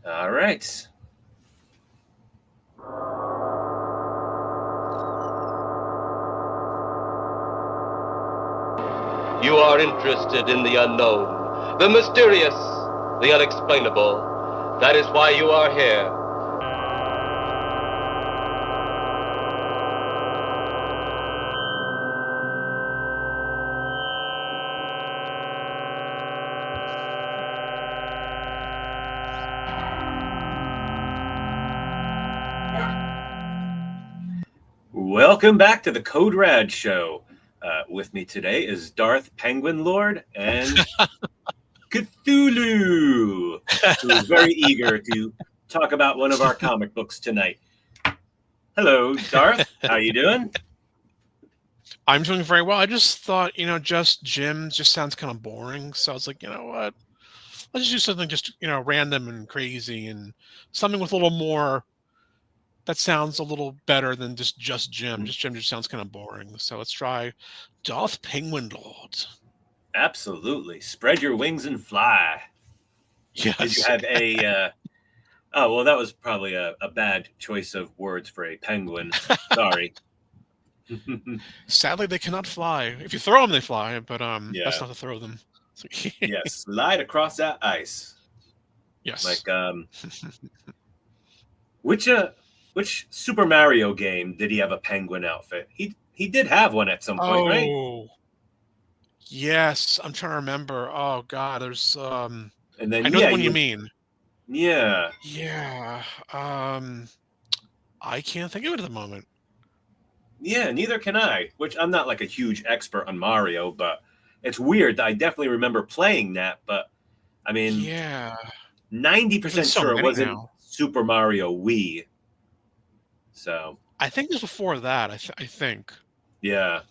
All right. You are interested in the unknown, the mysterious, the unexplainable. That is why you are here. Welcome back to the Code Rad Show. With me today is Darth Penguin Lord and Cthulhu, who is very eager to talk about one of our comic books tonight. Hello, Darth. How you doing? I'm doing very well. I just thought, just Jim just sounds kind of boring. So I was like, you know what? Let's just do something just, random and crazy and something with a little more that sounds a little better than just Jim. Just Jim just sounds kind of boring. So let's try Darth Penguin Lord. Absolutely. Spread your wings and fly. Yes. Did you have a... Oh, well, that was probably a bad choice of words for a penguin. Sorry. Sadly, they cannot fly. If you throw them, they fly, but Yeah. that's not to throw them. So, Yes, slide across that ice. Yes. Like, which Super Mario game did he have a penguin outfit? He did have one at some point, right? Oh, yes. I'm trying to remember. Oh God, there's And then I know the one you mean. Yeah. Yeah. I can't think of it at the moment. Yeah, neither can I. Which I'm not like a huge expert on Mario, but it's weird. I definitely remember playing that, but I mean, Yeah. 90% so sure it many wasn't now. Super Mario Wii. So I think it was before that. I think yeah.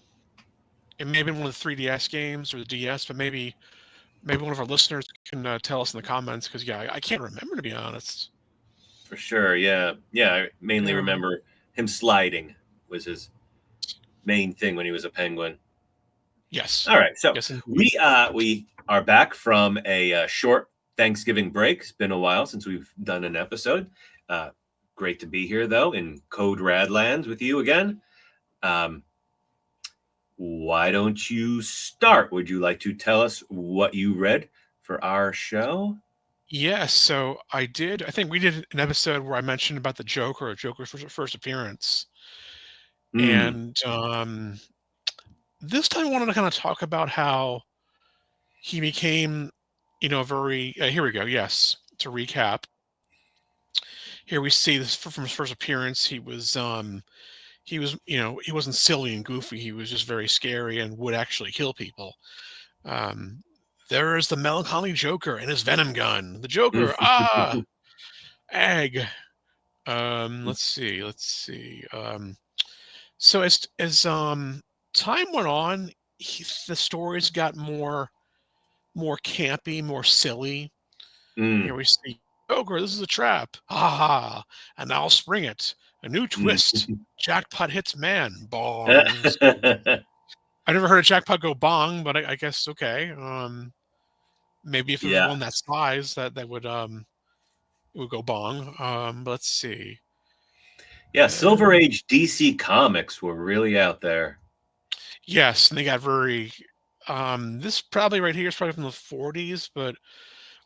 it may have been one of the 3DS games or the DS, but maybe one of our listeners can tell us in the comments because I can't remember, to be honest. For sure, yeah. Yeah, I mainly Yeah. remember him sliding was his main thing when he was a penguin. Yes. All right, so Yes, we are back from a short Thanksgiving break. It's been a while since we've done an episode. Great to be here, though, in Code Radlands with you again. Why don't you start? Would you like to tell us what you read for our show? Yes. So I did. I think we did an episode where I mentioned about the Joker's first appearance, and this time I wanted to kind of talk about how he became, very. Here we go. Yes, to recap. Here we see this from his first appearance. He was, he wasn't silly and goofy. He was just very scary and would actually kill people. Um, there is the melancholy Joker and his venom gun. The Joker, egg. Let's see. So as time went on, the stories got more campy, more silly. Here we see Joker. This is a trap. Ha! And now I'll spring it. A new twist. Jackpot hits man. Bongs. I never heard a jackpot go bong, but I guess okay. Maybe if it was one that size, that would it would go bong. But let's see. Yeah, Silver Age DC Comics were really out there. Yes, and they got very. This probably right here is probably from the 40s, but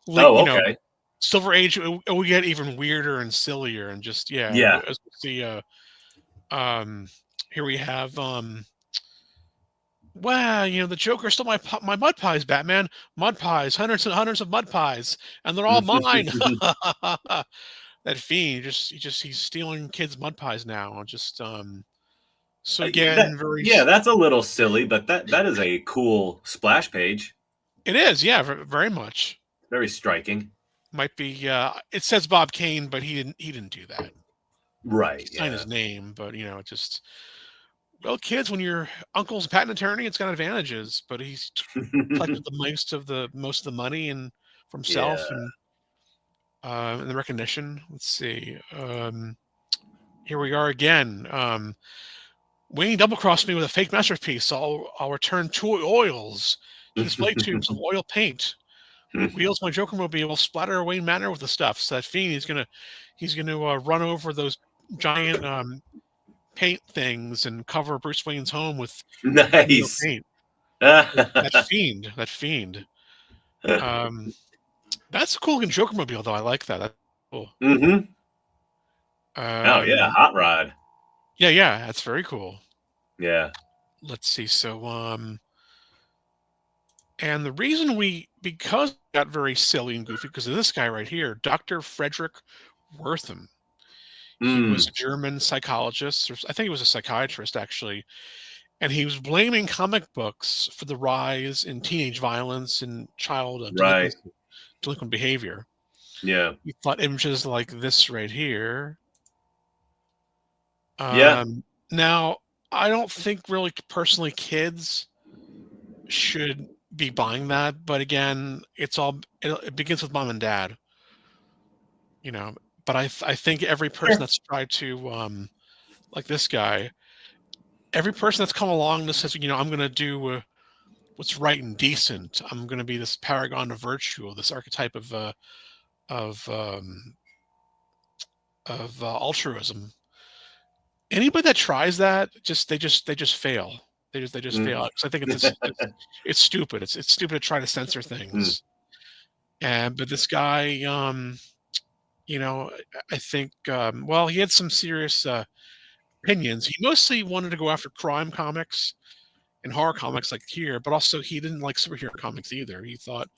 okay. Silver Age it would get even weirder and sillier, and just Yeah. As we see, here we have well, the Joker stole my mud pies, Batman. Mud pies, hundreds and hundreds of mud pies, and they're all mine. That fiend, he's stealing kids' mud pies now. Just so again, that's a little silly, but that is a cool splash page. It is, yeah, very much. Very striking. Might be. It says Bob Kane, but he didn't do that. Right. He signed his name, but just. Well, kids, when your uncle's a patent attorney, it's got advantages, but he's collected most of the money and for himself and the recognition. Let's see. Here we are again. Wayne double-crossed me with a fake masterpiece. I'll return 2 oils, display tubes of oil paint. Wheels my Joker mobile, splatter Wayne Manor with the stuff. So that fiend, he's gonna run over those giant paint things and cover Bruce Wayne's home with Nice. paint. That fiend. That's a cool looking Joker mobile, though. I like that. That's cool. Mm-hmm. Oh yeah, hot rod. Yeah, that's very cool. Yeah. Let's see. So, and the reason because it got very silly and goofy because of this guy right here, Dr. Frederick Wertham. He was a German psychologist, or I think he was a psychiatrist actually, and he was blaming comic books for the rise in teenage violence and child Right. delinquent behavior. Yeah. He thought images like this right here. Yeah. Now, I don't think really personally kids should be buying that, but again, it begins with mom and dad, you know. But I think every person that's tried to like this guy, every person that's come along that says, I'm going to do what's right and decent. I'm going to be this paragon of virtue, this archetype of altruism. Anybody that tries that, they just fail. They just fail because I think it's stupid. It's stupid to try to censor things. But this guy, I think, well, he had some serious opinions. He mostly wanted to go after crime comics and horror comics like here, but also he didn't like superhero comics either. He thought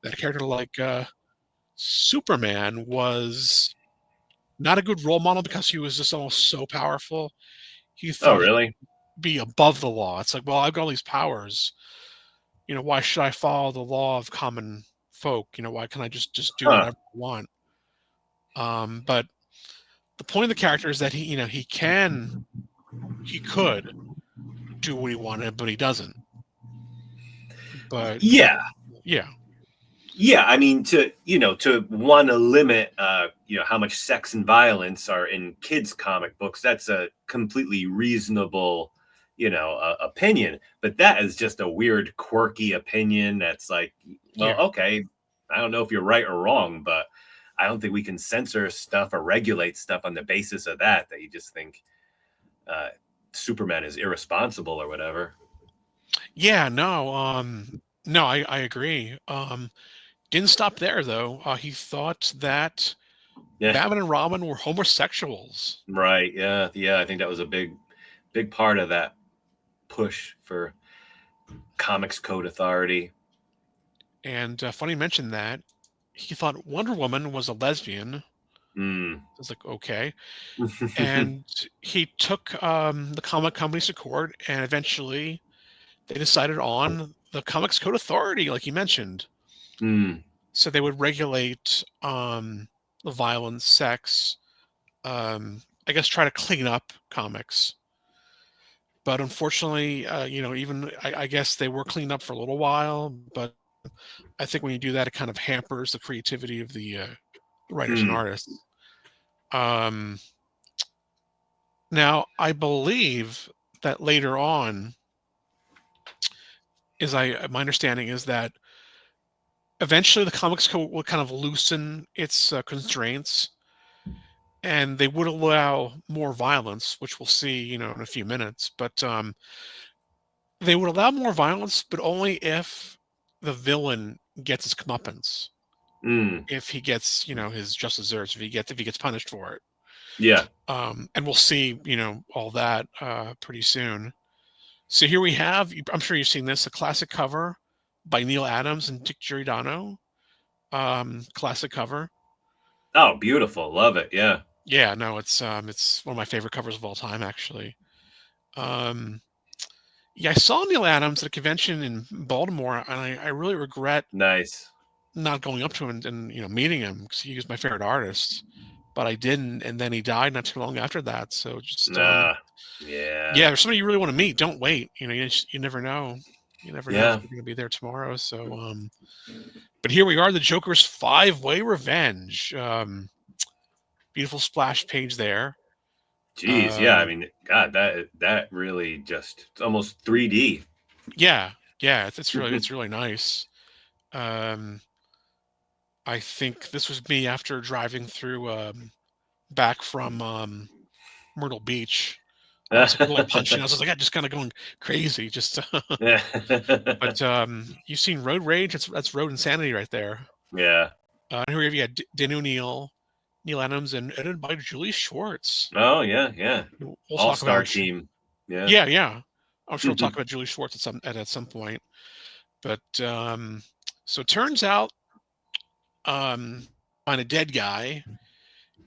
that a character like Superman was not a good role model because he was just almost so powerful. He Oh thought really? be above the law. It's like, well, I've got all these powers. Why should I follow the law of common folk? Why can't I just do whatever I want? But the point of the character is that he could do what he wanted, but he doesn't. But yeah. Yeah, I mean, to want to limit, how much sex and violence are in kids' comic books. That's a completely reasonable, opinion. But that is just a weird, quirky opinion. That's like, well, okay, I don't know if you're right or wrong, but I don't think we can censor stuff or regulate stuff on the basis of that you just think Superman is irresponsible or whatever. Yeah, no, I agree. Didn't stop there though. He thought that Batman and Robin were homosexuals. Right. Yeah. I think that was a big part of that push for Comics Code Authority. And funny you mention that. He thought Wonder Woman was a lesbian. I was like, okay. And he took the comic companies to court, and eventually they decided on the Comics Code Authority, like you mentioned. So they would regulate the violence, sex, I guess try to clean up comics. But unfortunately, even I guess they were cleaned up for a little while, but I think when you do that, it kind of hampers the creativity of the writers and artists. Now, I believe that later on, my understanding is that eventually the Comics Code will kind of loosen its constraints, and they would allow more violence, which we'll see, in a few minutes. But they would allow more violence, but only if the villain gets his comeuppance. If he gets, his just desserts, if he gets punished for it. Yeah. And we'll see, all that pretty soon. So here we have, I'm sure you've seen this, a classic cover by Neil Adams and Dick Giordano. Classic cover. Oh, beautiful. Love it. Yeah. Yeah, no, it's one of my favorite covers of all time, actually. Yeah, I saw Neil Adams at a convention in Baltimore, and I really regret not going up to him and meeting him because he was my favorite artist. But I didn't, and then he died not too long after that. So just yeah, there's somebody you really want to meet. Don't wait. You never know. You never know if you're going to be there tomorrow. So, but here we are, the Joker's 5-way revenge. Beautiful splash page there. Jeez, yeah. I mean, God, that really just it's almost 3D. Yeah, it's really nice. I think this was me after driving through back from Myrtle Beach. I was like really punching. I was like, just kind of going crazy. Just, Yeah. but you've seen Road Rage. That's road insanity right there. Yeah. And here we have Dan O'Neill, Neil Adams, and edited by Julie Schwartz. Oh yeah, yeah. We'll talk All-star about team. Yeah. yeah, yeah. I'm sure we'll talk about Julie Schwartz at some point. But so it turns out, find a dead guy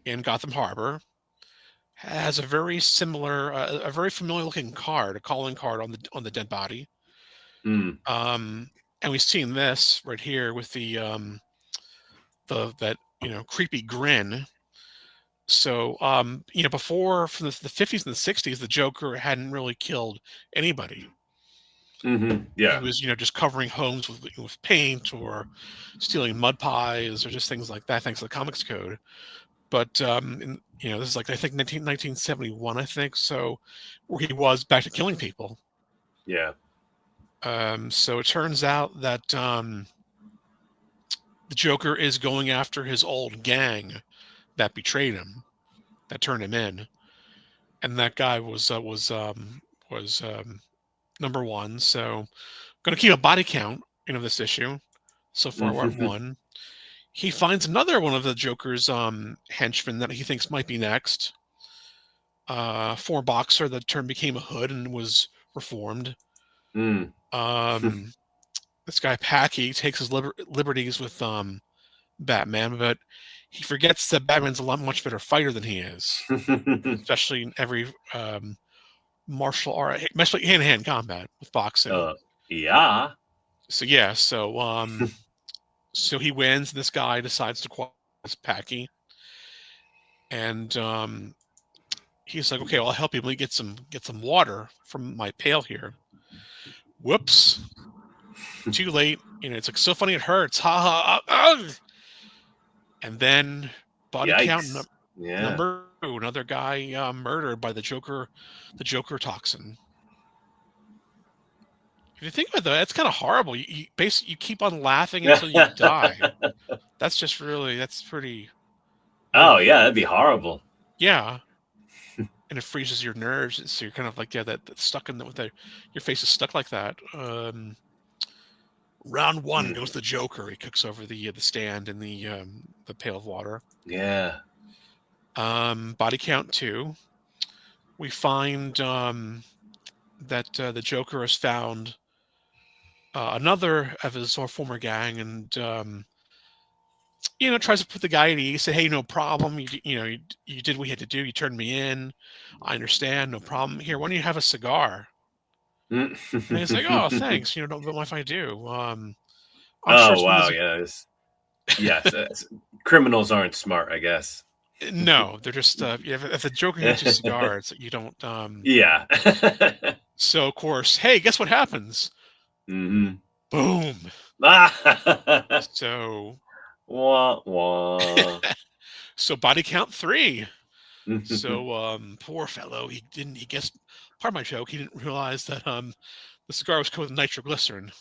in Gotham Harbor has a very similar, a very familiar looking card, a calling card on the dead body. Mm. And we've seen this right here with the that creepy grin. So before, from the 50s and the 60s, the Joker hadn't really killed anybody. Mm-hmm. He Yeah. was just covering homes with paint, or stealing mud pies, or just things like that, thanks to the comics code. But this is like, I think 1971, I think, so where he was back to killing people. Yeah. So it turns out that the Joker is going after his old gang that betrayed him, that turned him in, and that guy was number one. So, going to keep a body count this issue. So far, we're at one. He finds another one of the Joker's henchmen that he thinks might be next. Former boxer that became a hood and was reformed. Mm. This guy Packy takes his liberties with Batman, but he forgets that Batman's a much better fighter than he is, especially in every martial art, especially hand-to-hand combat with boxing. Yeah. So yeah, so he wins. This guy decides to call Packy, and he's like, "Okay, well, I'll help you. Let me get some water from my pail here." Whoops! Too late. It's like, so funny it hurts. Ha ha. And then body count number 2, another guy murdered by the Joker toxin. If you think about that, it's kind of horrible. You keep on laughing until you die. That's just that's pretty. Oh yeah, that'd be horrible. Yeah. And it freezes your nerves, so you're kind of like, that's stuck in your face is stuck like that. Round 1 goes the Joker. He cooks over the stand in the pail of water. Yeah. Body count 2. We find that the Joker has found another of his former gang, and tries to put the guy at ease. Say, hey, no problem. You did what you had to do. You turned me in. I understand. No problem. Here, why don't you have a cigar? And he's like, oh, thanks. Don't mind if I do. I'm sure wow. Yes. Yes. Criminals aren't smart, I guess. No, they're just if the Joker hands you a cigar, it's you don't. Yeah. So of course, hey, guess what happens? Mm-hmm. Boom. So. Wah, wah. So body count 3. So poor fellow, he guessed part of my joke. He didn't realize that the cigar was coated with nitroglycerin.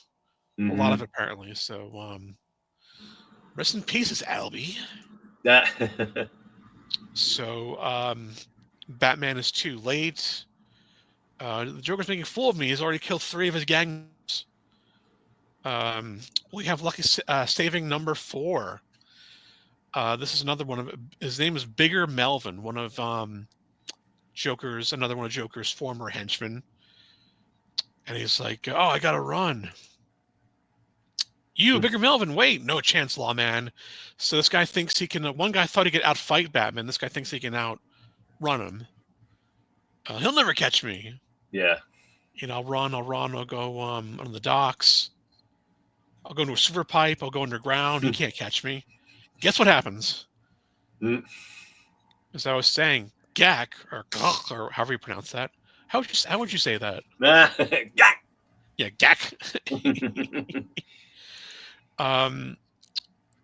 A lot of it, apparently. So rest in pieces, Albie. So Batman is too late. The Joker's making a fool of me. He's already killed 3 of his gang members. We have lucky saving number 4. This is another one of his name is Bigger Melvin, one of another one of Joker's former henchmen. And he's like, oh, I gotta run. You, Bigger Melvin, wait. No chance, lawman. So this guy thinks he can, one guy thought he could outfight Batman. This guy thinks he can outrun him. He'll never catch me. Yeah. I'll run, I'll go on the docks. I'll go into a sewer pipe, I'll go underground. He can't catch me. Guess what happens? As I was saying, Gak, or however you pronounce that. How would you say that? Gak. Yeah, Gak.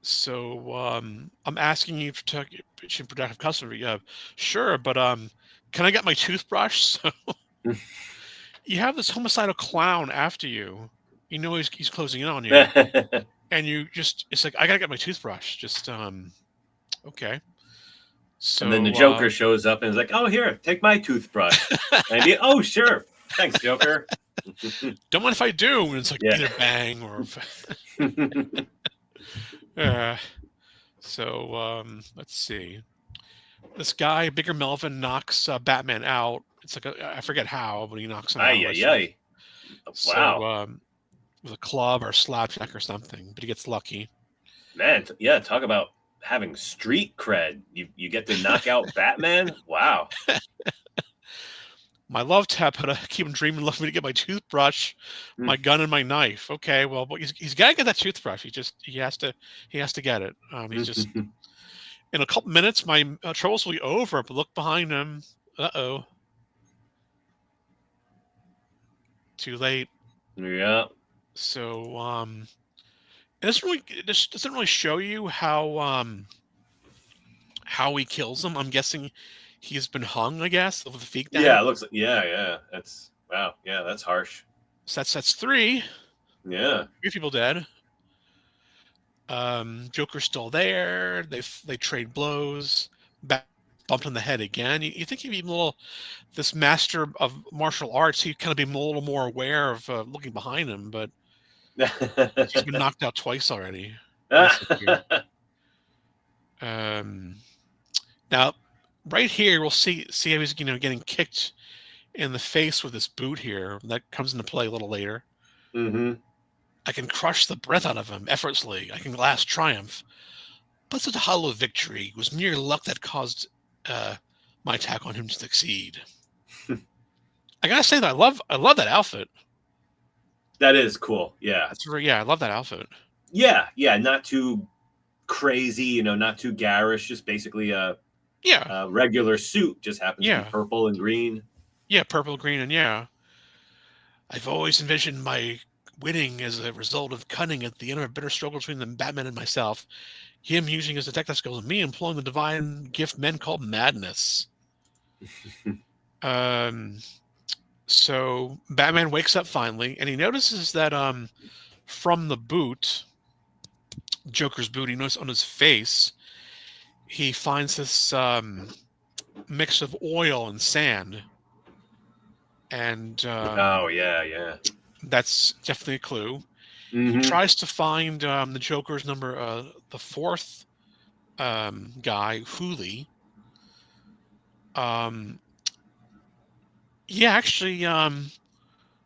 So I'm asking you to productive custody. Sure, but can I get my toothbrush? So you have this homicidal clown after you. He's closing in on you, and it's like, I gotta get my toothbrush. Just okay. So And then the Joker shows up and is like, "Oh, here, take my toothbrush." And oh, sure, thanks, Joker. Don't mind if I do. And it's like Yeah. either bang or. Let's see. This guy, Bigger Melvin, knocks Batman out. It's like I forget how, but he knocks him out. Ay. Wow. So with a club or a slapjack or something, but he gets lucky. Man, yeah, talk about having street cred. You get to knock out Batman? Wow. My love tap, but I keep dreaming, love me to get my toothbrush, my gun, and my knife. Okay, well, but he's got to get that toothbrush. He has to get it. He's just in a couple minutes, my troubles will be over. But look behind him. Uh-oh. Too late. Yeah. So it doesn't really show you how he kills him. I'm guessing he's been hung, I guess, with the feet down. Yeah, it looks like, yeah. That's wow. Yeah, that's harsh. So that's 3. Yeah. 3 people dead. Joker's still there. They trade blows. Bumped on the head again. You think he'd be this master of martial arts, he'd kind of be a little more aware of looking behind him, but he's been knocked out twice already. Now, right here, we'll see how he's getting kicked in the face with this boot here. That comes into play a little later. Mm-hmm. I can crush the breath out of him effortlessly. I can last triumph. But such a hollow victory was mere luck that caused my attack on him to succeed. I gotta say that I love that outfit. That is cool. Yeah. I love that outfit. Yeah, not too crazy, not too garish. Just basically a regular suit. Just happens to be purple and green. Yeah, purple, green, and yeah. I've always envisioned my winning as a result of cunning at the end of a bitter struggle between the Batman and myself. Him using his detective skills and me employing the divine gift men call madness. So Batman wakes up finally, and he notices that from the boot, Joker's boot, he notices on his face, he finds this mix of oil and sand. And oh yeah, that's definitely a clue. Mm-hmm. He tries to find the Joker's the 4th guy, Hooli.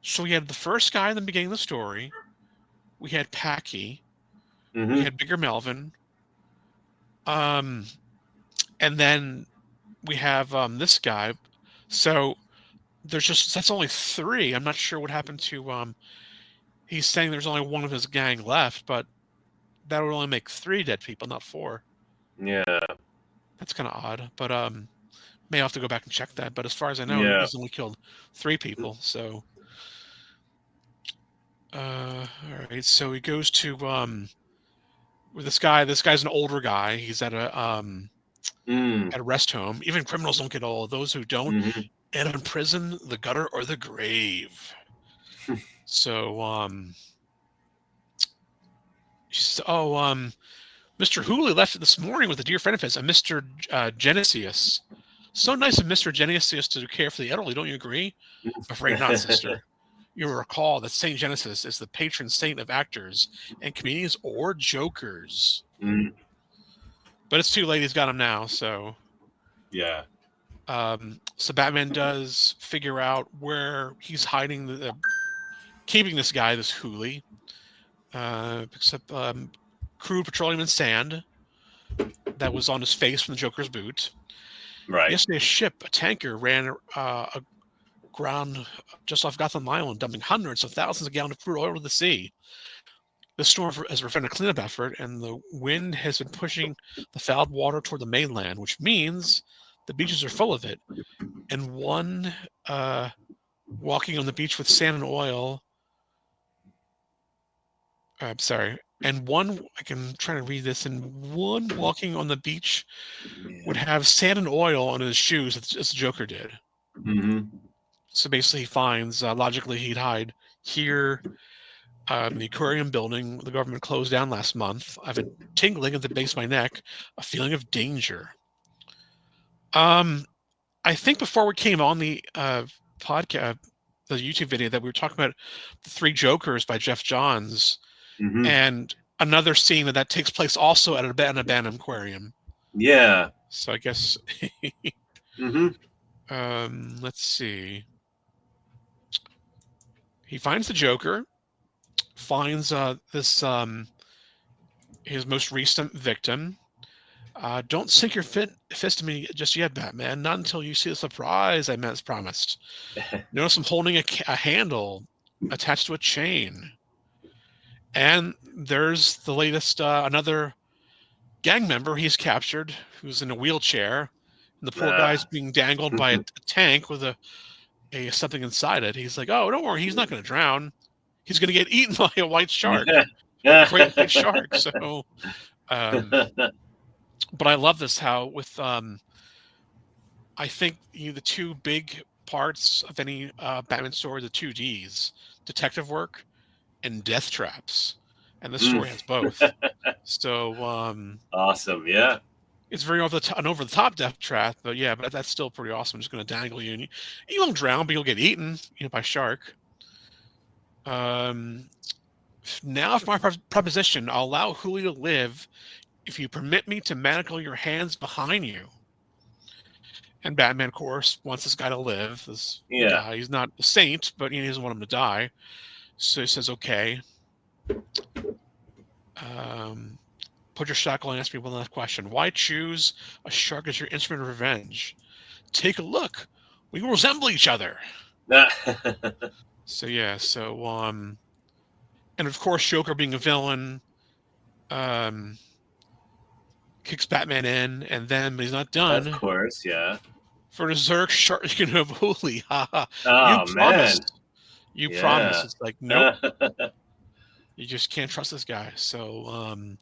So we had the first guy in the beginning of the story. We had Packy. Mm-hmm. We had Bigger Melvin. And then we have this guy. So that's only 3. I'm not sure what happened to he's saying there's only 1 of his gang left, but that would only make 3 dead people, not 4. Yeah. That's kind of odd, but may have to go back and check that. But as far as I know, he's only killed 3 people. So, all right. So he goes to with this guy. This guy's an older guy. He's at a rest home. Even criminals don't get old. Those who don't end up in prison, the gutter, or the grave. So, she says, Mr. Hooli left this morning with a dear friend of his, a Mr. Genesius. So nice of Mr. Genesius to care for the elderly, don't you agree? I'm afraid not, sister. You will recall that Saint Genesis is the patron saint of actors and comedians or jokers. But it's too late. He's got him now, so... Yeah. So Batman does figure out where he's hiding, keeping this guy, this Hooli. Picks up crude petroleum and sand that was on his face from the Joker's boot. Right. Yesterday, a tanker, ran aground just off Gotham Island, dumping hundreds of thousands of gallons of crude oil to the sea. The storm has prevented a cleanup effort, and the wind has been pushing the fouled water toward the mainland, which means the beaches are full of it. And one walking on the beach with sand and oil. I'm sorry. And one, I can try to read this, and one walking on the beach would have sand and oil on his shoes, as the Joker did. So basically he finds, logically, he'd hide here, The aquarium building the government closed down last month. I have a tingling at the base of my neck, a feeling of danger. I think before we came on the podcast, the YouTube video, that we were talking about the Three Jokers by Jeff Johns, and another scene that takes place also at an abandoned aquarium. Yeah. So I guess. Let's see. He finds the Joker, finds this his most recent victim. Don't sink your fist at me just yet, Batman. Not until you see the surprise I promised. Notice I'm holding a handle attached to a chain. And there's the latest, another gang member he's captured who's in a wheelchair. And the poor guy's being dangled by a tank with a something inside it. He's like, oh, don't worry, he's not going to drown. He's going to get eaten by a white shark. Great white shark. So, but I love this, how with I think the two big parts of any Batman story, the two Ds, detective work and death traps, and the story has both. So awesome, yeah. It's very an over the top death trap, but yeah, but that's still pretty awesome. I'm just going to dangle you, and you won't drown, but you'll get eaten, by shark. Now, for my proposition, I'll allow Julio to live if you permit me to manacle your hands behind you. And Batman, of course, wants this guy to live. This guy, he's not a saint, but he doesn't want him to die. So he says, okay. Put your shackle and ask me one last question. Why choose a shark as your instrument of revenge? Take a look. We resemble each other. So yeah, and of course, Joker, being a villain, kicks Batman in, and then, but he's not done. Of course, yeah. For the Zerk shark, of Hooli. Oh, you promised. You promised. It's like, nope. You just can't trust this guy. So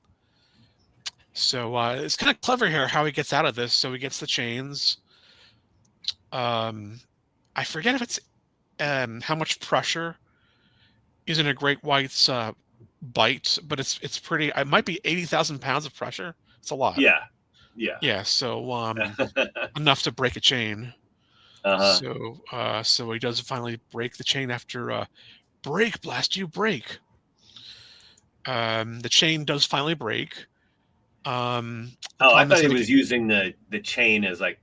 it's kind of clever here how he gets out of this. So he gets the chains. I forget if it's how much pressure is in a great white's bite, but it's pretty. It might be 80,000 pounds of pressure. It's a lot. Yeah. So enough to break a chain. So he does finally break the chain after break, blast you, break. The chain does finally break. I thought he was using the chain as like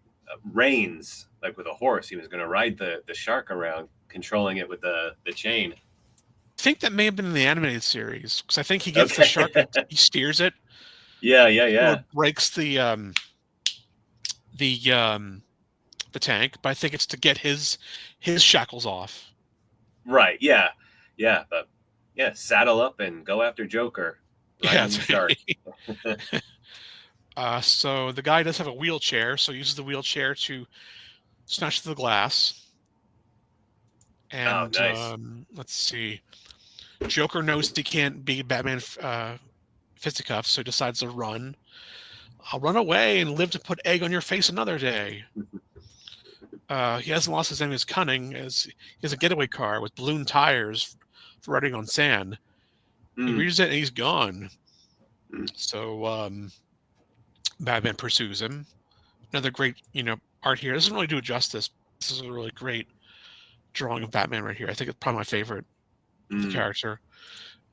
reins, like with a horse. He was going to ride the shark around, controlling it with the chain. I think that may have been in the animated series, because I think he gets the shark, he steers it. Yeah. Or breaks the tank, but I think it's to get his shackles off. Right. Yeah. But saddle up and go after Joker. Shark. So the guy does have a wheelchair, so he uses the wheelchair to smash through the glass. And nice. Let's see. Joker knows he can't beat Batman fisticuffs, so he decides to run. I'll run away and live to put egg on your face another day. He hasn't lost his enemy's cunning, as he has a getaway car with balloon tires for riding on sand. He reaches it and he's gone. So Batman pursues him. Another great, art here. It doesn't really do it justice. This is a really great drawing of Batman right here. I think it's probably my favorite of the character.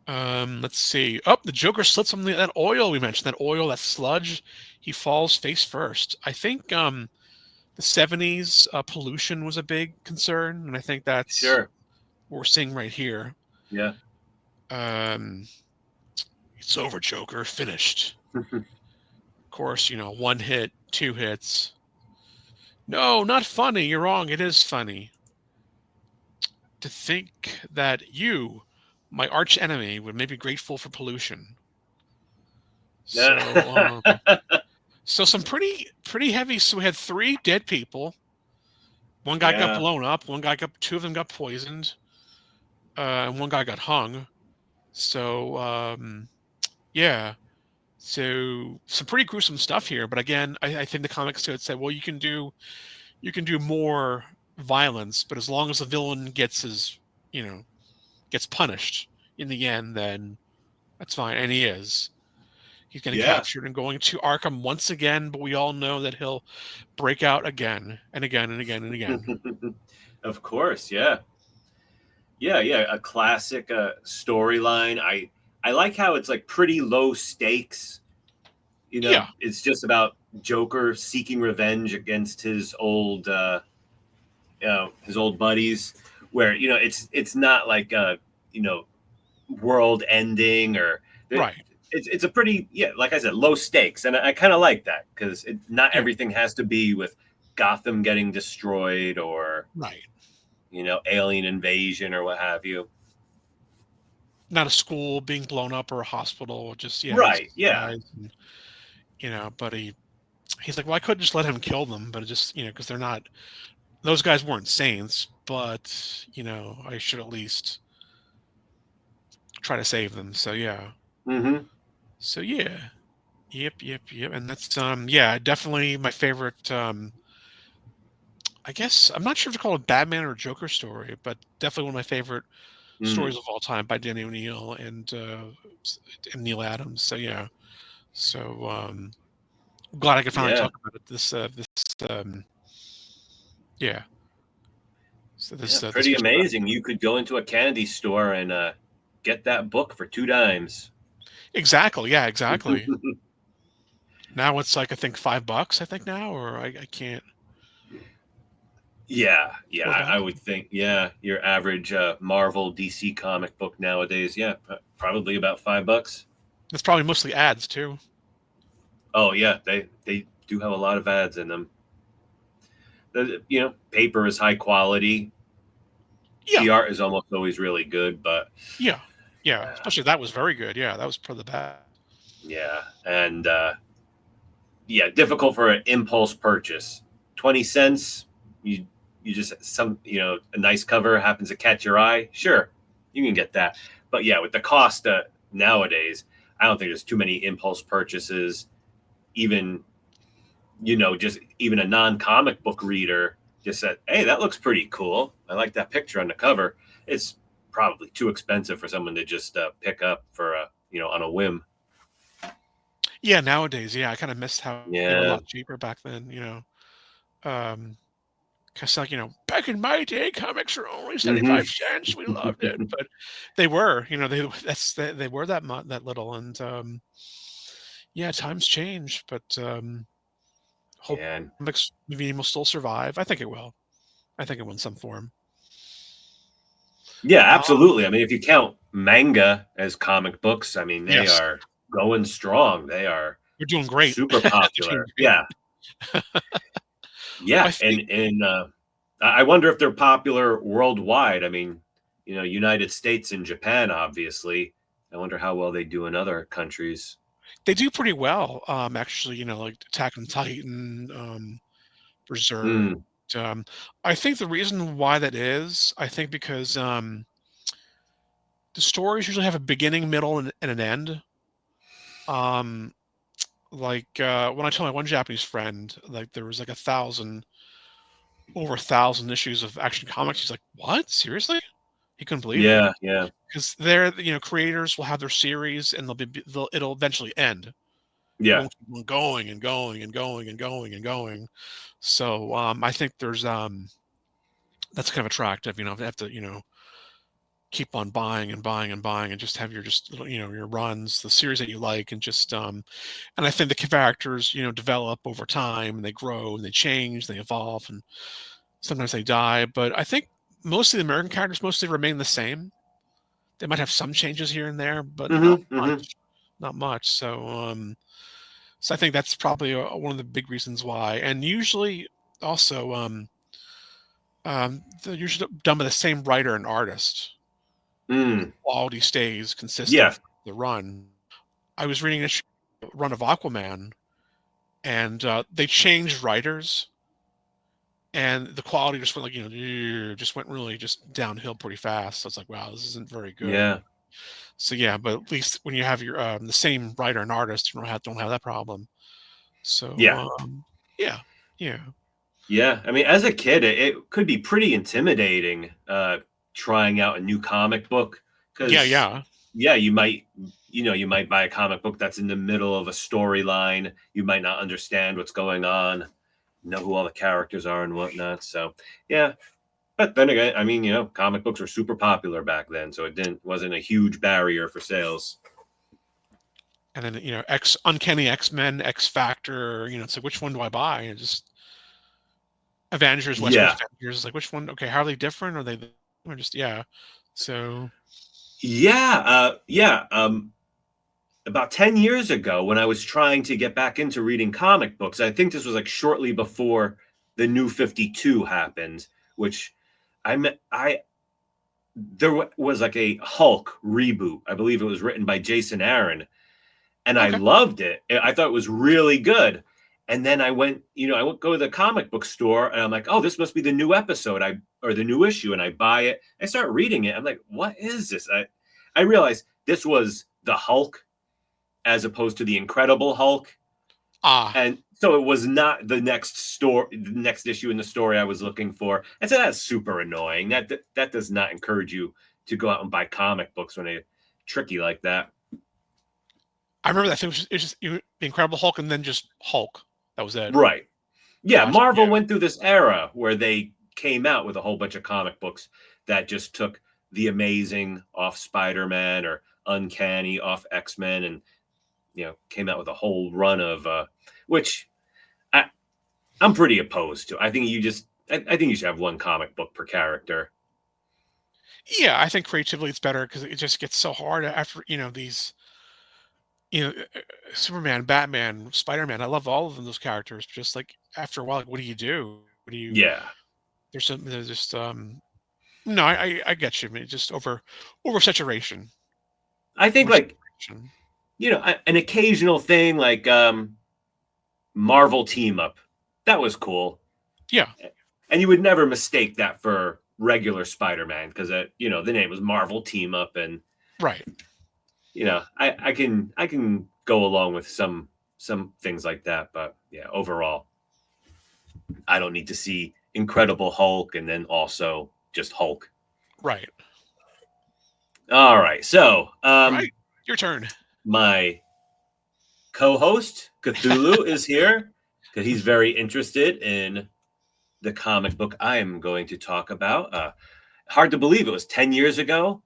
Let's see. Oh, the Joker slips on that oil we mentioned. That oil, that sludge. He falls face first. I think the 70s pollution was a big concern, and I think that's what we're seeing right here. Yeah. It's over, Joker. Finished. Of course, 1 hit, 2 hits. No, not funny. You're wrong. It is funny. To think that you, my arch enemy, would maybe be grateful for pollution. So, so some pretty heavy. So we had 3 dead people. 1 guy got blown up. 2 of them got poisoned. And 1 guy got hung. So, So some pretty gruesome stuff here. But again, I think the comics said, well, you can do more violence, but as long as the villain gets punished, in the end, then that's fine. And he is. He's getting Yeah. captured and going to Arkham once again, but we all know that he'll break out again and again and again and again. Of course, yeah. Yeah, a classic storyline. I like how it's like pretty low stakes. You know, Yeah. it's just about Joker seeking revenge against his old buddies. Where it's not like world ending or Right. It's a pretty like I said, low stakes, and I kind of like that because not Yeah. everything has to be with Gotham getting destroyed or Right. alien invasion or what have you. Not a school being blown up or a hospital, just Right. these Yeah. guys, and, but he's like, well, I could just let him kill them, but it just because they're not, those guys weren't saints, but I should at least try to save them. So yeah. Mm-hmm. So yeah. Yep. And that's definitely my favorite. I guess I'm not sure if to call it Batman or Joker story, but definitely one of my favorite stories of all time by Danny O'Neill and Neil Adams. So yeah. So glad I could finally Yeah. talk about it. Yeah. So this Pretty was amazing. You could go into a candy store and get that book for $2. exactly. Yeah, exactly. Now it's like I think $5. I think now, or I can't. Yeah, I $4. would think. Yeah, your average Marvel DC comic book nowadays, probably about $5. It's probably mostly ads too. Oh yeah, they do have a lot of ads in them. Paper is high quality. Yeah. The art is almost always really good, but Yeah. Especially that was very good. Yeah, that was for the best. yeah, and difficult for an impulse purchase. 20 cents, you just a nice cover happens to catch your eye. Sure, you can get that, but yeah, with the cost nowadays, I don't think there's too many impulse purchases. Even just even a non-comic book reader just said, hey, that looks pretty cool, I like that picture on the cover. It's probably too expensive for someone to just pick up for on a whim. Yeah, nowadays, I kind of missed how they were a Yeah. lot cheaper back then. Um, Cause like back in my day, comics were only Mm-hmm. 75 cents. We loved it, but they were, they were that little, and times change, but hope Yeah. comics maybe will still survive. I think it will. I think it will in some form. Yeah, Uh, absolutely. I mean, if you count manga as comic books, I mean, they yes, are going strong. They are they're doing great. super They're doing popular. great. Yeah. I Yeah. think And I wonder if they're popular worldwide. I mean, United States and Japan, obviously. I wonder how well they do in other countries. they do pretty well. Actually, like Attack on Titan, Berserk. Mm, Um, I think the reason why that is, I think because the stories usually have a beginning, middle, and an end. Um, like when I told my one Japanese friend, like there was like over 1,000 issues of Action Comics. He's like, "What? Seriously?" He couldn't believe it yeah. Yeah. because they're creators will have their series and it'll eventually end. It Yeah. won't keep on going and going and going and going and going. So I think there's that's kind of attractive. They have to keep on buying and buying and buying and just have your runs, the series that you like, and just and I think the characters develop over time and they grow and they change, they evolve, and sometimes they die. But I think most of the American characters mostly remain the same. They might have some changes here and there, but not Mm-hmm, mm-hmm. much. Not much. So I think that's probably one of the big reasons why. And usually also they're usually done by the same writer and artist. Mm, Quality stays consistent yeah. for the run. I was reading a run of Aquaman, and they changed writers, and the quality just went just went really just downhill pretty fast. So it's like, wow, this isn't very good. Yeah. So yeah, but at least when you have your the same writer and artist, you don't have that problem. So Yeah. yeah, yeah, Yeah, I mean, as a kid, it could be pretty intimidating trying out a new comic book Because yeah, you might buy a comic book that's in the middle of a storyline. You might not understand what's going on, know who all the characters are and whatnot. So yeah. But then again, I mean, comic books were super popular back then, so it wasn't a huge barrier for sales. And then, Uncanny X-Men, X Factor, it's like, which one do I buy? And just Avengers, West Coast Avengers, is like, which one? Okay, how are they different? Are they or just, so. Yeah. About 10 years ago, when I was trying to get back into reading comic books, I think this was like shortly before the New 52 happened, which there was like a Hulk reboot. I believe it was written by Jason Aaron, and I loved it. I thought it was really good. And then I went go to the comic book store, and I'm like, oh, this must be the new episode, or the new issue, and I buy it. I start reading it. I'm like, what is this? I realized this was the Hulk as opposed to the Incredible Hulk. And so it was not the next issue in the story I was looking for. And so that's super annoying. That does not encourage you to go out and buy comic books when they're tricky like that. I remember that thing was just the Incredible Hulk and then just Hulk. That was it. Right. Yeah, gotcha. Marvel went through this era where they came out with a whole bunch of comic books that just took the Amazing off Spider-Man or Uncanny off X-Men, and came out with a whole run of which I'm pretty opposed to. I think you should have one comic book per character. Yeah, I think creatively it's better because it just gets so hard after these Superman, Batman, Spider-Man. I love all of them, those characters. Just like after a while, like, what do you do? What do you? Yeah. There's just no, I get you. I mean, just over saturation. I think an occasional thing like Marvel team up. That was cool. Yeah. And you would never mistake that for regular Spider-Man because the name was Marvel team up, and right. I can go along with some things like that, but yeah, overall, I don't need to see Incredible Hulk and then also just Hulk. Right. All right. So, right. Your turn. My co-host Cthulhu is here because he's very interested in the comic book I am going to talk about. Hard to believe it was 10 years ago.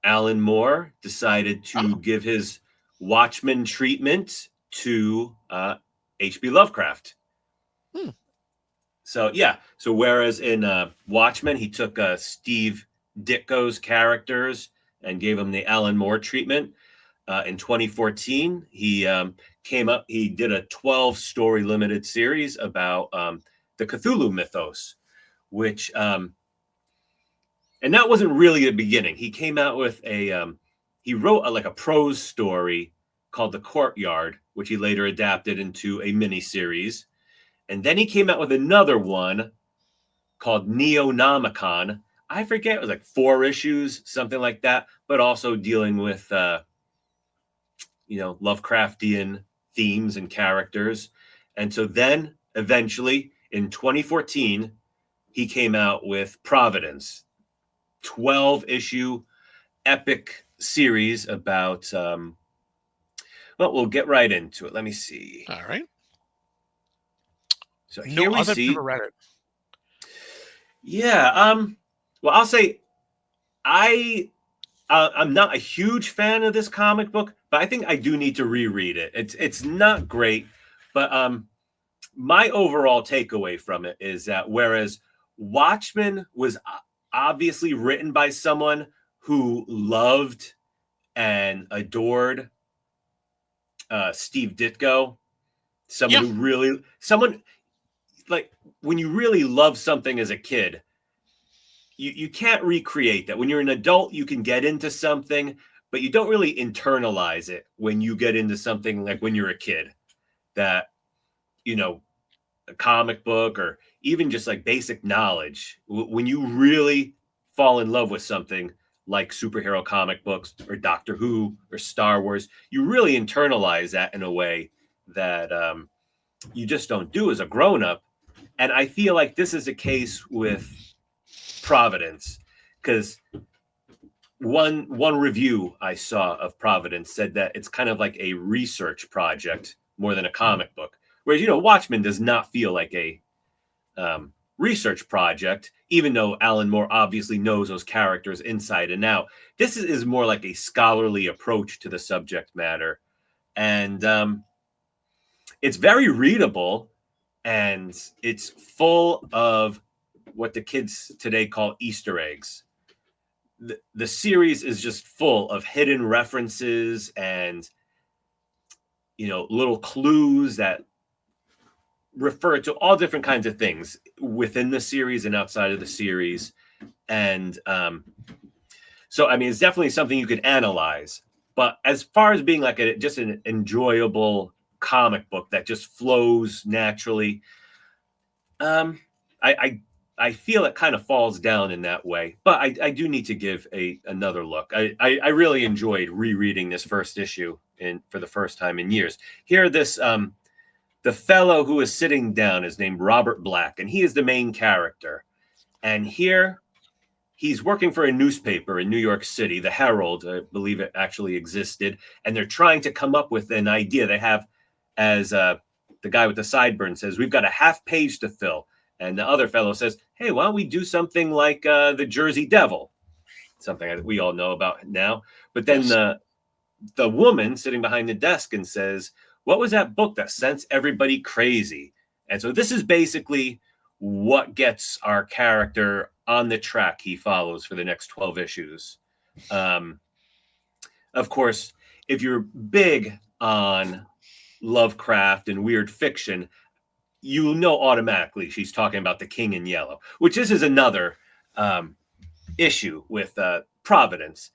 Alan Moore decided to give his Watchmen treatment to HP Lovecraft. So whereas in Watchmen, he took Steve Ditko's characters and gave him the Alan Moore treatment. In 2014, he did a 12-story limited series about the Cthulhu mythos, which, and that wasn't really the beginning. He came out with he wrote a prose story called The Courtyard, which he later adapted into a miniseries. And then he came out with another one called Neonomicon. I forget, it was like 4 issues, something like that, but also dealing with, Lovecraftian themes and characters. And so then eventually in 2014, he came out with Providence, 12-issue epic series about, we'll get right into it. Let me see. All right. So here we see. Never read it. Yeah. Well, I'll say I'm not a huge fan of this comic book, but I think I do need to reread it. It's not great, but my overall takeaway from it is that whereas Watchmen was obviously written by someone who loved and adored Steve Ditko, someone like when you really love something as a kid, you can't recreate that. When you're an adult, you can get into something, but you don't really internalize it when you get into something like when you're a kid. That, a comic book or even just like basic knowledge, when you really fall in love with something like superhero comic books or Doctor Who or Star Wars, you really internalize that in a way that you just don't do as a grown-up. And I feel like this is a case with Providence, because one review I saw of Providence said that it's kind of like a research project more than a comic book. Whereas, Watchmen does not feel like a research project, even though Alan Moore obviously knows those characters inside and out. This is more like a scholarly approach to the subject matter. And it's very readable, and it's full of what the kids today call Easter eggs. The series is just full of hidden references and, little clues that refer to all different kinds of things within the series and outside of the series. And so, I mean, it's definitely something you could analyze. But as far as being like just an enjoyable comic book that just flows naturally, I feel it kind of falls down in that way. But I do need to give another look. I really enjoyed rereading this first issue for the first time in years. Here, the fellow who is sitting down is named Robert Black, and he is the main character. And here, he's working for a newspaper in New York City, the Herald. I believe it actually existed. And they're trying to come up with an idea. They have, as the guy with the sideburn says, we've got a half page to fill. And the other fellow says, hey, why don't we do something like the Jersey Devil? Something that we all know about now. But then the woman sitting behind the desk and says, what was that book that sent everybody crazy? And so this is basically what gets our character on the track he follows for the next 12 issues. Of course, if you're big on Lovecraft and weird fiction, you know automatically she's talking about The King in Yellow, which this is another issue with Providence.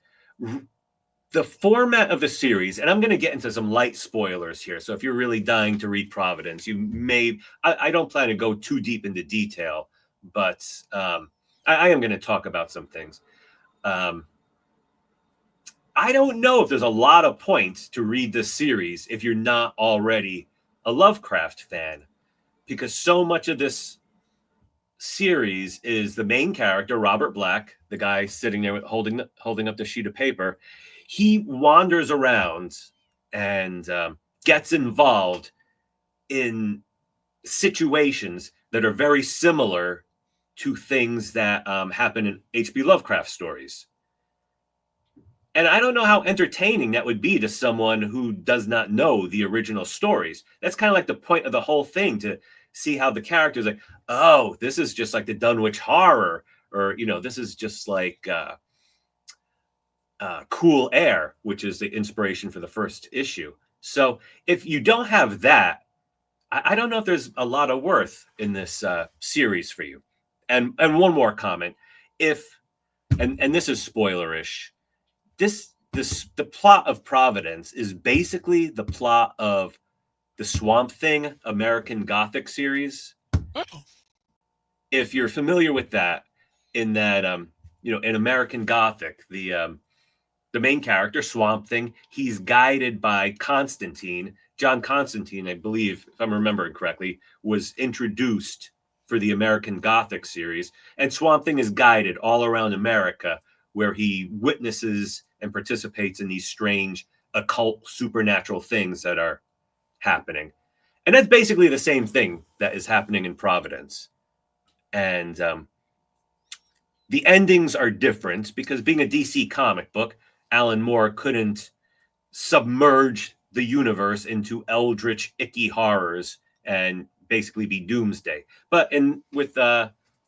The format of the series, and I'm going to get into some light spoilers here, so if you're really dying to read Providence, you may, I don't plan to go too deep into detail, but I am going to talk about some things. I don't know if there's a lot of points to read this series if you're not already a Lovecraft fan, because so much of this series is the main character, Robert Black, the guy sitting there holding up the sheet of paper. He wanders around and gets involved in situations that are very similar to things that happen in HP Lovecraft stories. And I don't know how entertaining that would be to someone who does not know the original stories. That's kind of like the point of the whole thing, to see how the characters like, oh, this is just like the Dunwich Horror, or, this is just like Cool Air, which is the inspiration for the first issue. So if you don't have that, I don't know if there's a lot of worth in this series for you. And one more comment, and this is spoilerish, the plot of Providence is basically the plot of the Swamp Thing American Gothic series. Oh. If you're familiar with that, in that in American Gothic, the main character, Swamp Thing, he's guided by Constantine. John Constantine, I believe, if I'm remembering correctly, was introduced for the American Gothic series. And Swamp Thing is guided all around America, where he witnesses and participates in these strange occult supernatural things that are happening. And that's basically the same thing that is happening in Providence. And the endings are different because, being a DC comic book, Alan Moore couldn't submerge the universe into eldritch, icky horrors and basically be doomsday. But with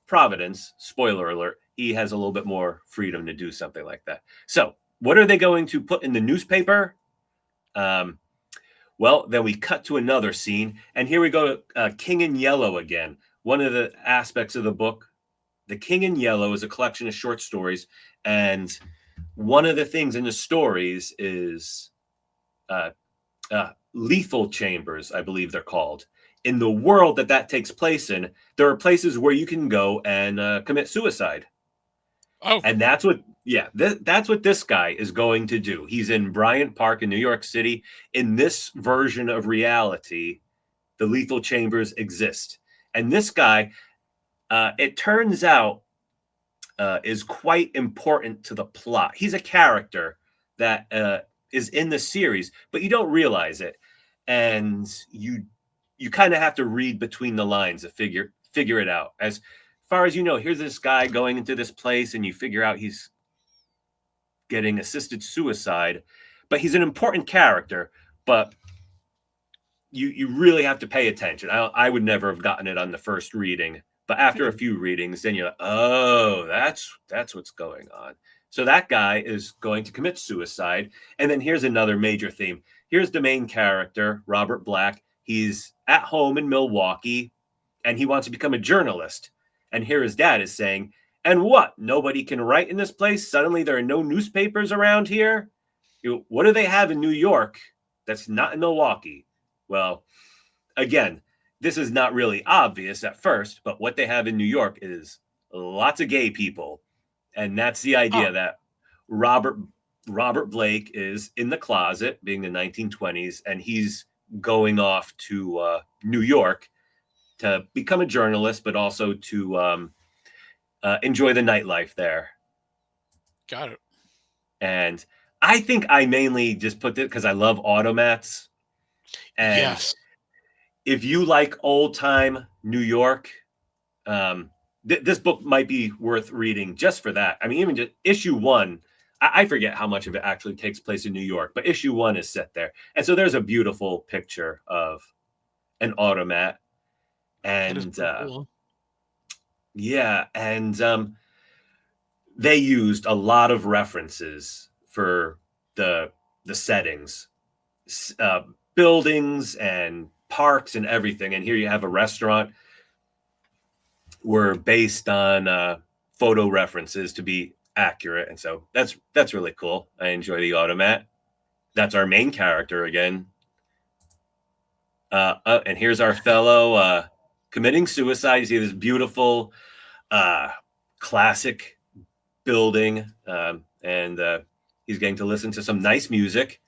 Providence, spoiler alert, he has a little bit more freedom to do something like that. So what are they going to put in the newspaper? Well, then we cut to another scene, and here we go to King in Yellow again. One of the aspects of the book, The King in Yellow, is a collection of short stories, and one of the things in the stories is lethal chambers, I believe they're called. In the world that takes place in, there are places where you can go and commit suicide. Oh, and that's what this guy is going to do. He's in Bryant Park in New York City. In this version of reality, the lethal chambers exist. And this guy, it turns out, is quite important to the plot. He's a character that is in the series, but you don't realize it, and you kind of have to read between the lines to figure it out. As far as you know, here's this guy going into this place, and you figure out he's getting assisted suicide, but he's an important character. But you really have to pay attention. I would never have gotten it on the first reading, but after a few readings, then you're like, oh, that's what's going on. So that guy is going to commit suicide. And then here's another major theme. Here's the main character, Robert Black. He's at home in Milwaukee, and he wants to become a journalist. And here his dad is saying, and what? Nobody can write in this place? Suddenly there are no newspapers around here? What do they have in New York that's not in Milwaukee? Well, again, this is not really obvious at first, but what they have in New York is lots of gay people. And that's the idea that Robert Blake is in the closet, being the 1920s, and he's going off to New York to become a journalist, but also to enjoy the nightlife there. Got it. And I think I mainly just put it because I love automats. And yes, if you like old time New York, this book might be worth reading just for that. I mean, even just issue 1, I forget how much of it actually takes place in New York, but issue 1 is set there. And so there's a beautiful picture of an automat. And cool. yeah, and they used a lot of references for the settings, buildings and parks and everything. And here you have a restaurant were based on photo references to be accurate. And so that's really cool. I enjoy the automat. That's our main character again. And here's our fellow committing suicide. You see this beautiful classic building, and he's getting to listen to some nice music.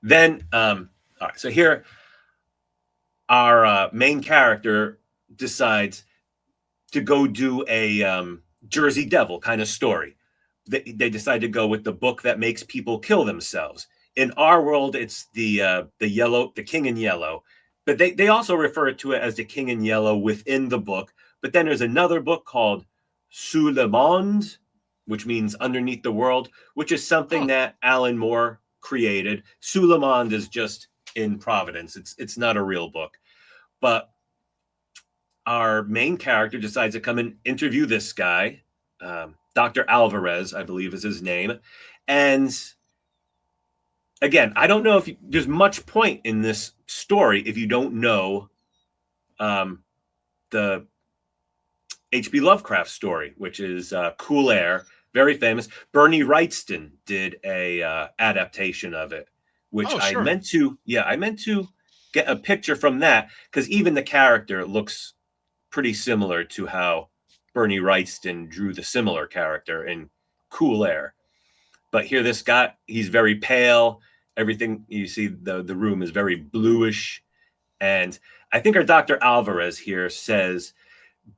Then, all right, so here our main character decides to go do a Jersey Devil kind of story. They decide to go with the book that makes people kill themselves. In our world, it's the King in Yellow, but they also refer to it as the King in Yellow within the book. But then there's another book called Sous le Monde, which means underneath the world, which is something that Alan Moore created. Sous le Monde is just in Providence. It's not a real book. But our main character decides to come and interview this guy, Dr. Alvarez, I believe is his name. And again, I don't know if there's much point in this story if you don't know the HP Lovecraft story, which is Cool Air, very famous. Bernie Wrightston did a adaptation of it, which I meant to get a picture from that, because even the character looks pretty similar to how Bernie Wrightston drew the similar character in Cool Air. But here, this guy, he's very pale. Everything you see, the room is very bluish. And I think our Dr. Alvarez here says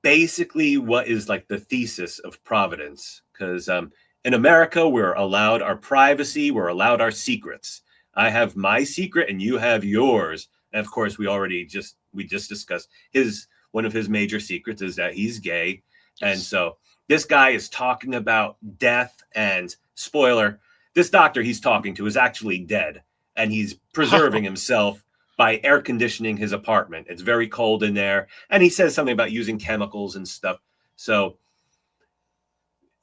basically what is like the thesis of Providence. Because in America, we're allowed our privacy, we're allowed our secrets. I have my secret and you have yours. And of course, we just discussed one of his major secrets is that he's gay. Yes. And so this guy is talking about death, and spoiler, this doctor he's talking to is actually dead, and he's preserving himself by air conditioning his apartment. It's very cold in there. And he says something about using chemicals and stuff. So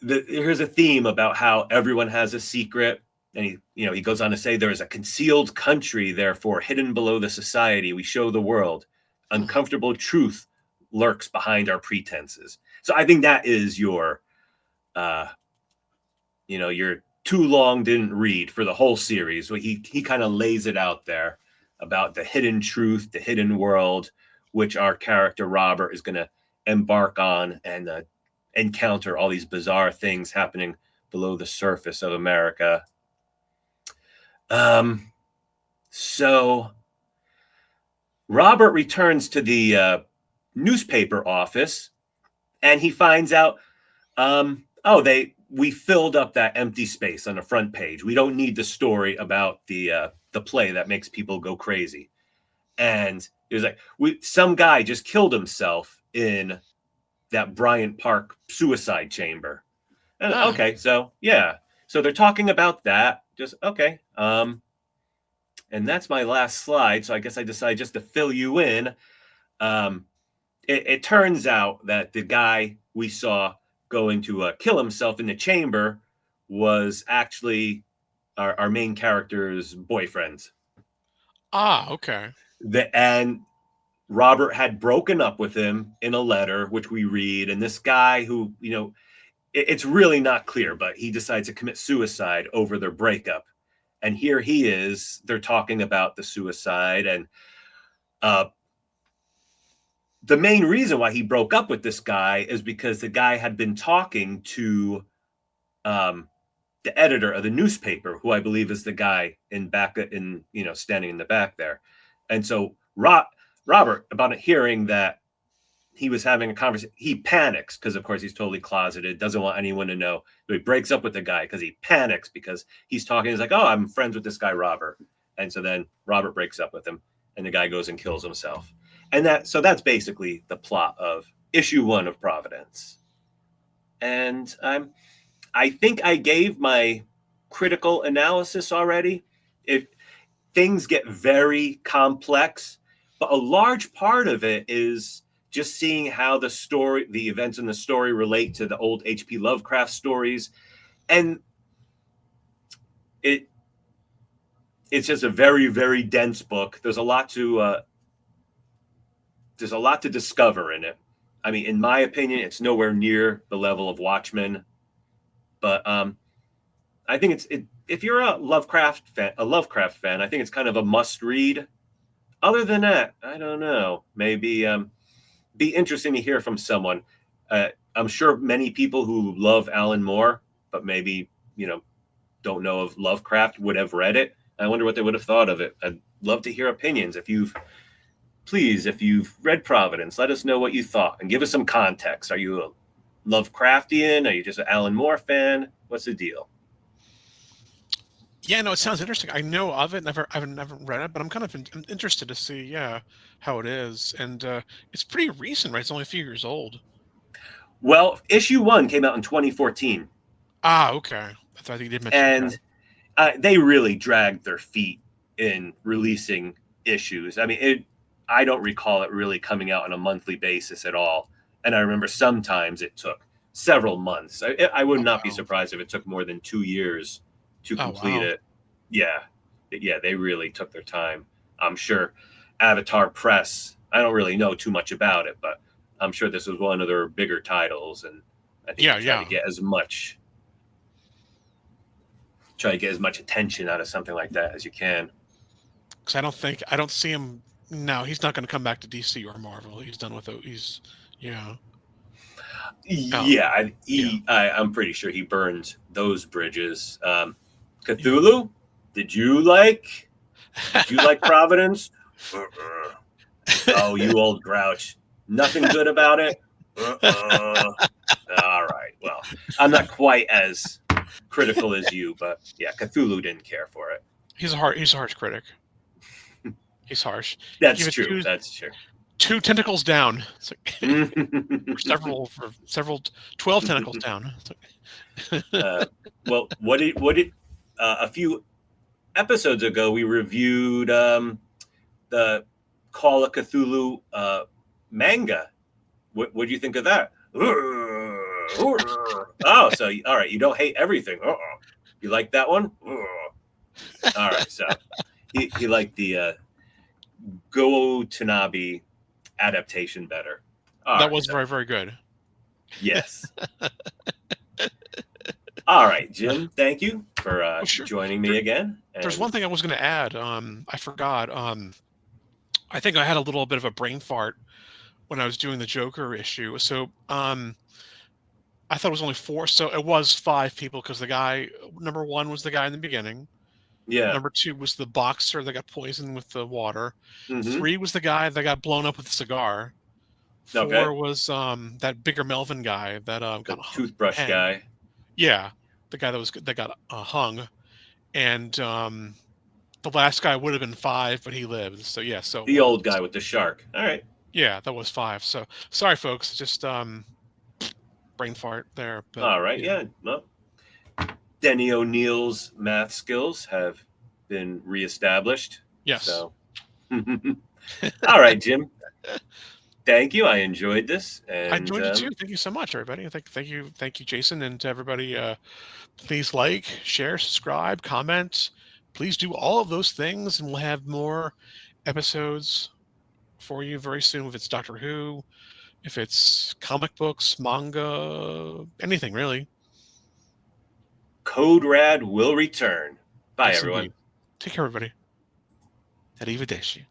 here's a theme about how everyone has a secret. And he goes on to say, there is a concealed country, therefore hidden below the society we show the world. Uncomfortable truth lurks behind our pretenses. So I think that is your too long didn't read for the whole series. So he kind of lays it out there about the hidden truth, the hidden world, which our character Robert is going to embark on and encounter all these bizarre things happening below the surface of America. So Robert returns to the newspaper office, and he finds out, we filled up that empty space on the front page. We don't need the story about the play that makes people go crazy. And he was like, some guy just killed himself in that Bryant Park suicide chamber. And, okay, so yeah, so they're talking about that. Just okay. And that's my last slide. So I guess I decided just to fill you in. It turns out that the guy we saw going to kill himself in the chamber was actually our main character's boyfriend. Okay. And Robert had broken up with him in a letter, which we read. And this guy who, it's really not clear, but he decides to commit suicide over their breakup. And here he is, they're talking about the suicide. And the main reason why he broke up with this guy is because the guy had been talking to the editor of the newspaper, who I believe is the guy standing in the back there. And so Robert, about hearing that he was having a conversation, he panics because, of course, he's totally closeted, doesn't want anyone to know. So he breaks up with the guy because he panics because he's talking. He's like, oh, I'm friends with this guy, Robert. And so then Robert breaks up with him and the guy goes and kills himself. And that's basically the plot of issue 1 of Providence. And I think I gave my critical analysis already. If things get very complex, but a large part of it is just seeing how the events in the story relate to the old HP Lovecraft stories. And it's just a very, very dense book. There's a lot to discover in it. I mean, in my opinion, it's nowhere near the level of Watchmen, but I think if you're a Lovecraft fan, I think it's kind of a must read. Other than that, I don't know. Maybe be interesting to hear from someone. I'm sure many people who love Alan Moore, but maybe don't know of Lovecraft, would have read it. I wonder what they would have thought of it. I'd love to hear opinions. If you've read Providence, let us know what you thought and give us some context. Are you a Lovecraftian? Are you just an Alan Moore fan? What's the deal? Yeah, no, it sounds interesting. I know of it. I've never read it, but I'm kind of interested to see, how it is. And it's pretty recent, right? It's only a few years old. Well, issue 1 came out in 2014. Okay. I thought you did mention that. And they really dragged their feet in releasing issues. I mean, I don't recall it really coming out on a monthly basis at all. And I remember sometimes it took several months. I would not be surprised if it took more than 2 years to complete it. Yeah, they really took their time. I'm sure Avatar Press, I don't really know too much about it, but I'm sure this was one of their bigger titles. And I think try to get as much attention out of something like that as you can. Because I don't see him. No, he's not going to come back to DC or Marvel. He's done with it. I'm pretty sure he burned those bridges. Cthulhu, did you like Providence? Oh, you old grouch. Nothing good about it? All right. Well, I'm not quite as critical as you, but yeah, Cthulhu didn't care for it. He's a harsh critic. He's harsh. That's true. 2 tentacles down. It's like, several 12 tentacles down. Well, what did a few episodes ago we reviewed the Call of Cthulhu manga. What do you think of that? Oh, so all right, you don't hate everything. You like that one? All right, so he liked the Go Tanabe adaptation better. That was very, very good. Yes. All right, Jim, thank you for joining me again. There's one thing I was going to add. I forgot. I think I had a little bit of a brain fart when I was doing the Joker issue. So I thought it was only 4. So it was 5 people because the guy, number 1 was the guy in the beginning. Yeah. Number 2 was the boxer that got poisoned with the water. Mm-hmm. 3 was the guy that got blown up with a cigar. Okay. 4 was that Bigger Melvin guy that The got toothbrush hanged. guy. Yeah, the guy that got hung, and the last guy would have been 5, but he lived. So yeah, so it The old worked. guy with the shark. All right. Yeah, that was 5. So sorry, folks, just brain fart there. But All right. Yeah. Well, Denny O'Neill's math skills have been reestablished. yes. So, all right, Jim. Thank you. I enjoyed this. And I enjoyed it too. Thank you so much, everybody. Thank you, Jason, and to everybody. Please like, share, subscribe, comment. Please do all of those things, and we'll have more episodes for you very soon. If it's Doctor Who, if it's comic books, manga, anything really. Code Rad will return. Bye, Yes, everyone. indeed. Take care, everybody. Arrivederci.